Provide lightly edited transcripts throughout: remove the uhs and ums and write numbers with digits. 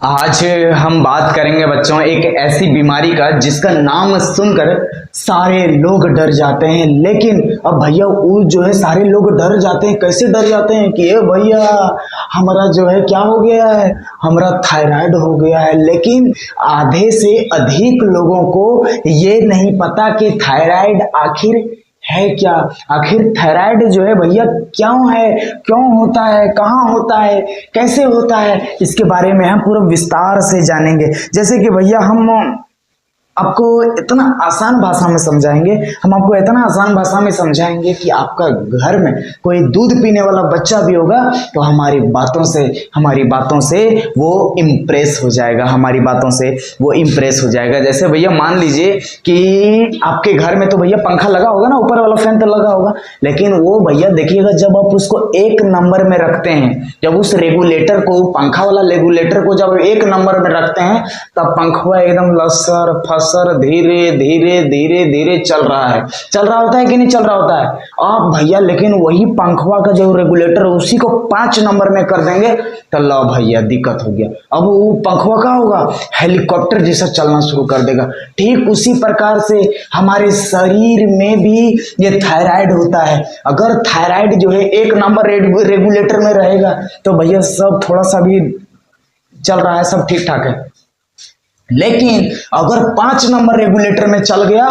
आज हम बात करेंगे बच्चों एक ऐसी बीमारी का जिसका नाम सुनकर सारे लोग डर जाते हैं। लेकिन अब भैया वो जो है सारे लोग डर जाते हैं। कैसे डर जाते हैं कि ए भैया हमारा जो है क्या हो गया है, हमारा थायराइड हो गया है। लेकिन आधे से अधिक लोगों को ये नहीं पता कि थायराइड आखिर है क्या। आखिर थायराइड जो है भैया क्यों है, क्यों होता है, कहाँ होता है, कैसे होता है, इसके बारे में हम पूरा विस्तार से जानेंगे। जैसे कि भैया हम आपको इतना आसान भाषा में समझाएंगे, हम आपको इतना आसान भाषा में समझाएंगे कि आपका घर में कोई दूध पीने वाला बच्चा भी होगा तो हमारी बातों से वो इम्प्रेस हो जाएगा, हमारी बातों से वो इम्प्रेस हो जाएगा। जैसे भैया मान लीजिए कि आपके घर में तो भैया पंखा लगा होगा ना, ऊपर वाला फैन तो लगा होगा, लेकिन वो भैया देखिएगा जब आप उसको एक नंबर में रखते हैं, जब उस रेगुलेटर को, पंखा वाला रेगुलेटर को जब एक नंबर में रखते हैं तब पंखा एकदम लसर फसर धीरे धीरे धीरे धीरे चल रहा होता है कि नहीं चल रहा होता है आप भैया। लेकिन वही पंखवा का जो रेगुलेटर उसी को 5 नंबर में कर देंगे तो लो भैया दिक्कत हो गया। अब वो पंखवा का होगा, हेलीकॉप्टर जैसा चलना शुरू कर देगा। ठीक उसी प्रकार से हमारे शरीर में भी ये थायराइड होता है। अगर थायराइड जो है एक नंबर रेगुलेटर में रहेगा तो भैया सब थोड़ा सा भी चल रहा है, सब ठीक ठाक है। लेकिन अगर 5 नंबर रेगुलेटर में चल गया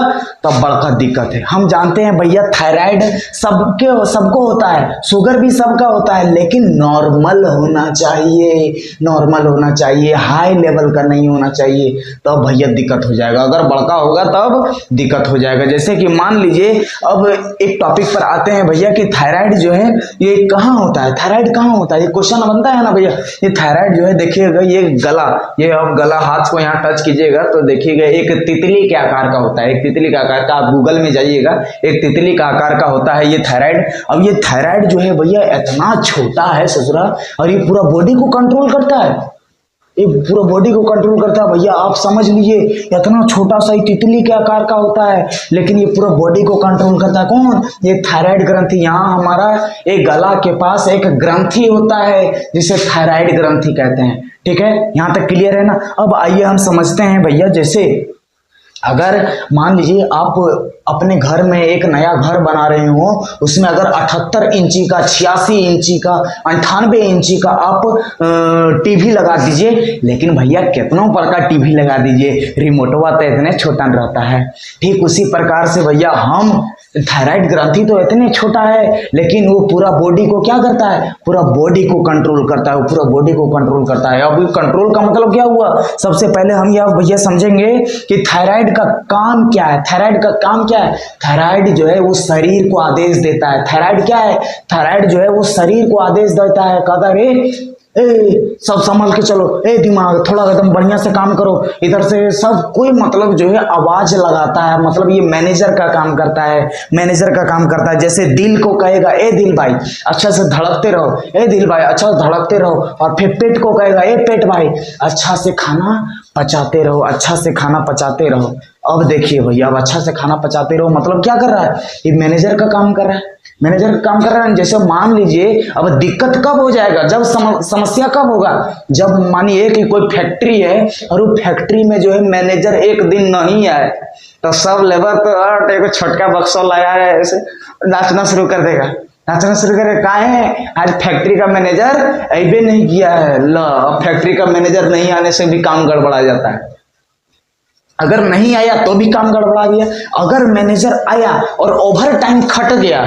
तब बड़का दिक्कत है। हम जानते हैं भैया थायराइड सबको होता है, शुगर भी सबका होता है, लेकिन नॉर्मल होना चाहिए, हाई लेवल का नहीं होना चाहिए, तब भैया दिक्कत हो जाएगा। अगर बड़का होगा तब दिक्कत हो जाएगा। जैसे कि मान लीजिए अब एक टॉपिक पर आते हैं भैया कि थायराइड जो है ये कहाँ होता है, थायराइड कहाँ होता है, ये क्वेश्चन बनता है ना भैया। ये थायराइड जो है देखिएगा ये गला, ये अब गला हाथ को यहाँ टच कीजिएगा तो देखिएगा एक तितली के आकार का होता है, एक तितली का आकार का, आप गूगल में जाइएगा, एक तितली का आकार का होता है ये थायराइड। अब ये थायराइड जो है भैया इतना छोटा है ससुरा, और ये पूरा बॉडी को कंट्रोल करता है, ये पूरा बॉडी को कंट्रोल करता है भैया। आप समझ लीजिए इतना छोटा सा ही तितली के आकार का होता है, लेकिन ये पूरा बॉडी को कंट्रोल करता है। कौन? ये थायराइड ग्रंथि। यहाँ हमारा एक गला के पास एक ग्रंथि होता है जिसे थायराइड ग्रंथि कहते हैं। ठीक है, यहाँ तक क्लियर है ना। अब आइए हम समझते हैं भैया, जैसे अगर मान लीजिए आप अपने घर में एक नया घर बना रहे हो, उसमें अगर 78 इंची का, 86 इंची का, 98 इंची का आप टीवी लगा दीजिए, लेकिन भैया कितनों पर का टीवी लगा दीजिए, रिमोटवा तो इतने छोटा रहता है। ठीक उसी प्रकार से भैया हम थायराइड ग्रंथि तो इतने छोटा है, लेकिन वो पूरा बॉडी को क्या करता है, पूरा बॉडी को कंट्रोल करता है, वो पूरा बॉडी को कंट्रोल करता है। अब कंट्रोल का मतलब क्या हुआ, सबसे पहले हम यह भैया समझेंगे कि थायराइड का काम क्या है। थायराइड का काम क्या है? थायराइड जो है वो शरीर को आदेश देता है। थायराइड क्या है? थायराइड जो है वो शरीर को आदेश देता है, कहता है सब संभल के चलो, दिमाग थोड़ा एकदम बढ़िया से काम करो, इधर से सब कोई मतलब जो है आवाज लगाता है, मतलब ये मैनेजर का काम करता है। जैसे दिल को कहेगा ए दिल भाई अच्छा से धड़कते रहो, ए दिल भाई अच्छा से धड़कते रहो, और फिर पेट को कहेगा ए पेट भाई अच्छा से खाना पचाते रहो, अब देखिए भैया अब अच्छा से खाना पचाते रहो मतलब क्या कर रहा है, ये मैनेजर का काम कर रहा है। जैसे मान लीजिए अब दिक्कत कब हो जाएगा, जब समस्या कब होगा, जब मानिए कि कोई फैक्ट्री है और वो फैक्ट्री में जो है मैनेजर एक दिन नहीं आए तो सब लेबर तो एक छोटका बक्सा लाया है ऐसे नाचना शुरू कर देगा, काहे आज फैक्ट्री का मैनेजर ऐबे नहीं किया है। फैक्ट्री का मैनेजर नहीं आने से भी काम गड़बड़ा जाता है। अगर नहीं आया तो भी काम गड़बड़ा गया, अगर मैनेजर आया और ओवर टाइम खट गया,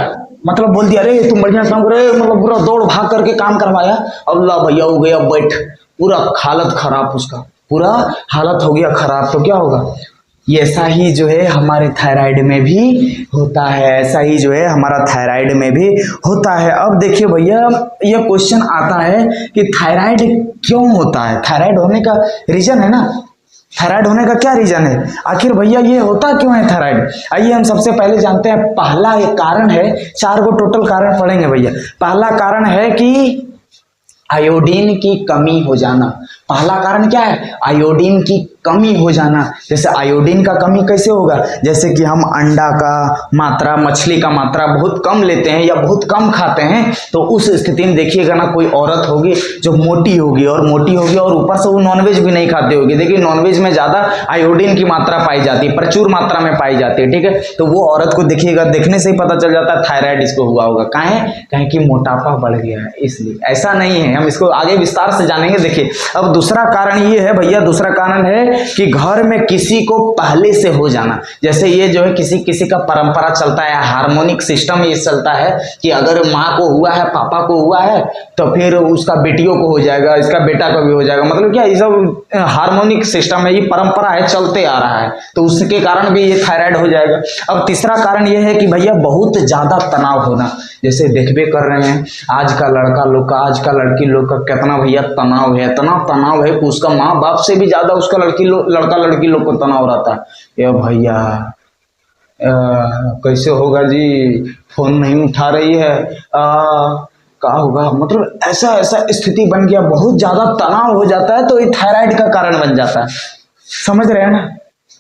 मतलब बोल दिया अरे तुम बढ़िया काम करे, मतलब पूरा दौड़ भाग करके काम करवाया, अब ला भैया हो गया बैठ, पूरा हालत खराब, उसका पूरा हालत हो गया खराब, तो क्या होगा। ये ऐसा ही जो है हमारे थायराइड में भी होता है, अब देखिए भैया ये क्वेश्चन आता है कि थायराइड क्यों होता है, थायराइड होने का रीजन है ना, थायराइड होने का क्या रीजन है, आखिर भैया ये होता क्यों है थायराइड। आइए हम सबसे पहले जानते हैं, पहला एक कारण है, 4 को टोटल कारण पढ़ेंगे भैया। पहला कारण है कि आयोडीन की कमी हो जाना। पहला कारण क्या है? आयोडीन की कमी हो जाना। जैसे आयोडीन का कमी कैसे होगा? जैसे कि हम अंडा का मात्रा, मछली का मात्रा बहुत कम लेते हैं या बहुत कम खाते हैं, तो उस स्थिति में देखिएगा ना, कोई औरत होगी जो मोटी होगी और ऊपर से वो नॉनवेज भी नहीं खाते होगी। देखिए नॉनवेज में ज्यादा आयोडीन की मात्रा पाई जाती है, प्रचुर मात्रा में पाई जाती है, ठीक है। तो वो औरत को देखिएगा, देखने से ही पता चल जाता है थायराइड इसको हुआ होगा। कहें कि मोटापा बढ़ गया है, इसलिए। ऐसा नहीं है, हम इसको आगे विस्तार से जानेंगे। देखिए अब दूसरा कारण ये है भैया, दूसरा कारण है कि घर में किसी को पहले से हो जाना। जैसे ये जो है किसी का परंपरा चलता है, हार्मोनिक सिस्टम ये चलता है कि अगर माँ को हुआ है, पापा को हुआ है, तो फिर उसका बेटियों को हो जाएगा, इसका बेटा को भी हो जाएगा। मतलब क्या, ये सब हार्मोनिक सिस्टम है, ये परंपरा है, चलते आ रहा है, तो उसके कारण भी ये थायराइड हो जाएगा। अब तीसरा कारण ये है कि भैया बहुत ज्यादा तनाव होना। जैसे देखबे कर रहे हैं आज का लड़का लोग का, आज का लड़की लोग का कितना भैया तनाव है, इतना तनाव है कि उसका माँ बाप से भी ज्यादा उसका लड़का लड़की लोग को तनाव रहता है। ये भैया कैसे होगा जी, फोन नहीं उठा रही है, क्या होगा, मतलब ऐसा ऐसा स्थिति बन गया, बहुत ज्यादा तनाव हो जाता है, तो ये थायराइड का कारण बन जाता है। समझ रहे हैं ना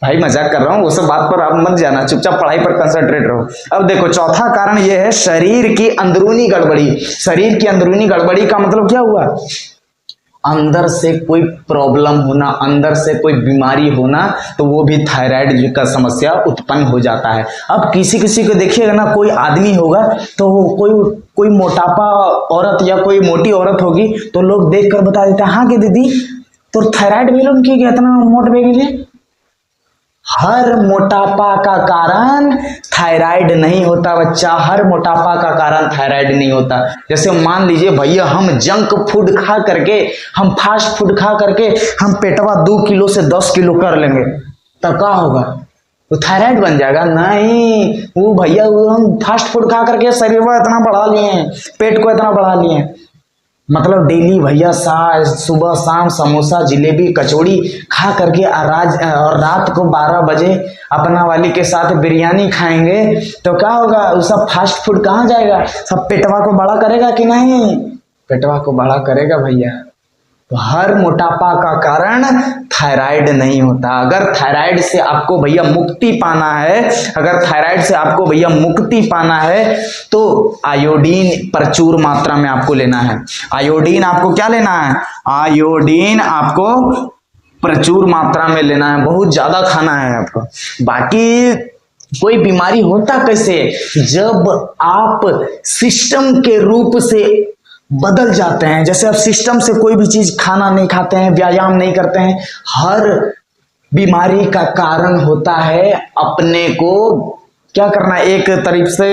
भाई, मजाक कर रहा हूँ, वो सब बात पर आप मत जाना, चुपचाप पढ़ाई पर कंसंट्रेट रहो। अब देखो चौथा कारण ये है शरीर की अंदरूनी गड़बड़ी। शरीर की अंदरूनी गड़बड़ी का मतलब क्या हुआ? अंदर से कोई प्रॉब्लम होना, अंदर से कोई बीमारी होना, तो वो भी थायराइड का समस्या उत्पन्न हो जाता है। अब किसी किसी को देखिएगा ना, कोई आदमी होगा तो कोई मोटापा औरत या कोई मोटी औरत होगी, तो लोग देख कर बता देते हैं, हाँ कि दीदी तो थायराइड भी लोग की इतना मोट बेगी। हर मोटापा का कारण थायराइड नहीं होता बच्चा, हर मोटापा का कारण थायराइड नहीं होता। जैसे मान लीजिए भैया हम जंक फूड खा करके, हम फास्ट फूड खा करके हम पेटवा 2 किलो से 10 किलो कर लेंगे, तब क्या होगा? तो थायराइड बन जाएगा? नहीं, वो भैया वो हम फास्ट फूड खा करके शरीर को इतना बढ़ा लिए हैं, पेट को इतना बढ़ा लिए हैं, मतलब डेली भैया सुबह शाम समोसा जलेबी कचौड़ी खा करके और रात को 12 बजे अपना वाली के साथ बिरयानी खाएंगे, तो क्या होगा? वो सब फास्ट फूड कहाँ जाएगा? सब पेटवा को बड़ा करेगा कि नहीं? पेटवा को बड़ा करेगा भैया। तो हर मोटापा का कारण थायराइड नहीं होता। अगर थायराइड से आपको भैया मुक्ति पाना है, अगर थायराइड से आपको भैया मुक्ति पाना है, तो आयोडीन प्रचुर मात्रा में आपको लेना है। आयोडीन आपको क्या लेना है? आयोडीन आपको प्रचुर मात्रा में लेना है, बहुत ज्यादा खाना है आपको। बाकी कोई बीमारी होता कैसे? जब आप सिस्टम के रूप से बदल जाते हैं। जैसे आप सिस्टम से कोई भी चीज खाना नहीं खाते हैं, व्यायाम नहीं करते हैं, हर बीमारी का कारण होता है अपने को क्या करना, एक तरीके से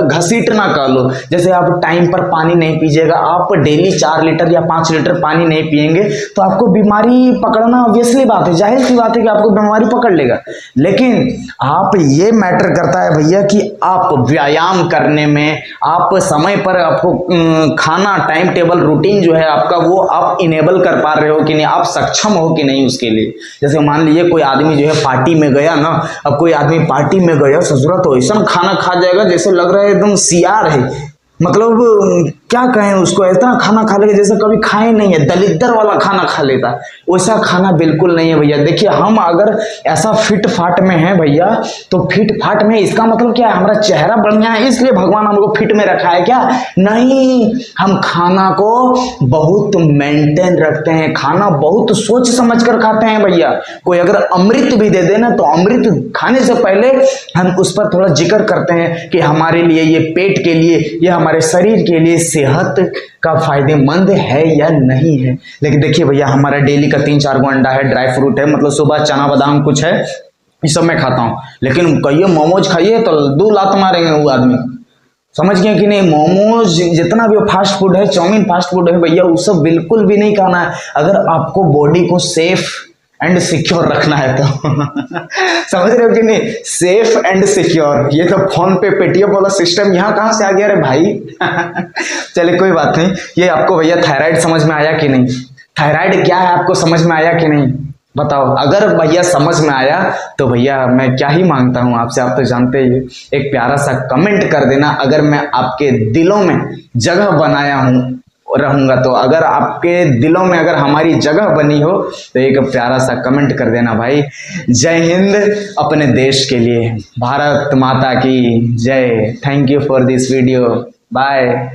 घसीटना कह लो। जैसे आप टाइम पर पानी नहीं पीजिएगा, आप डेली 4 लीटर या 5 लीटर पानी नहीं पिएंगे, तो आपको बीमारी पकड़ना ऑब्वियसली बात है, जाहिर सी बात है कि आपको बीमारी पकड़ लेगा। लेकिन आप ये मैटर करता है भैया कि आप व्यायाम करने में, आप समय पर आपको खाना टाइम टेबल रूटीन जो है आपका, वो आप इनेबल कर पा रहे हो कि नहीं, आप सक्षम हो कि नहीं उसके लिए। जैसे मान लीजिए कोई आदमी जो है पार्टी में गया ना, अब कोई आदमी पार्टी में गया, ससुरा तो ऐसा खाना खा जाएगा जैसे लग रहा है एकदम सियार है, मतलब क्या कहें उसको, इतना खाना खा लेगा जैसे कभी खाए नहीं है, दलिद्दर वाला खाना खा लेता। वैसा खाना बिल्कुल नहीं है भैया। देखिए हम अगर ऐसा फिट फाट में है भैया, तो फिट फाट में इसका मतलब क्या है? हमारा चेहरा बढ़िया है इसलिए भगवान हमको फिट में रखा है क्या? नहीं, हम खाना को बहुत मेंटेन रखते हैं, खाना बहुत सोच समझ कर खाते हैं भैया। कोई अगर अमृत भी दे देना, तो अमृत खाने से पहले हम उस पर थोड़ा जिक्र करते हैं कि हमारे लिए, ये पेट के लिए, ये हमारे शरीर के लिए सेहत का फायदेमंद है या नहीं है। लेकिन देखिए भैया हमारा डेली का 3-4 गो अंडा है, ड्राई फ्रूट है, मतलब सुबह चना बादाम कुछ है, इस सब मैं खाता हूँ। लेकिन कहिए मोमोज खाइए तो 2 लात मारेंगे वो आदमी। समझ गए कि नहीं? मोमोज जितना भी फास्ट फूड है, चाउमीन फास्ट फूड है भैया, वो सब बिल्कुल भी नहीं खाना है अगर आपको बॉडी को सेफ एंड सिक्योर रखना है तो। समझ रहे हो कि नहीं? सेफ एंड सिक्योर, ये तो फोन पे पेटीएम वाला सिस्टम यहाँ कहाँ से आ गया रे भाई? चलिए कोई बात नहीं। ये आपको भैया थायराइड समझ में आया कि नहीं? थायराइड क्या है आपको समझ में आया कि नहीं? बताओ। अगर भैया समझ में आया तो भैया मैं क्या ही मांगता हूँ आपसे, आप तो जानते ही। एक प्यारा सा कमेंट कर देना अगर मैं आपके दिलों में जगह बनाया हूँ रहूँगा। तो अगर आपके दिलों में अगर हमारी जगह बनी हो तो एक प्यारा सा कमेंट कर देना भाई। जय हिंद, अपने देश के लिए, भारत माता की जय। Thank you for this video, bye.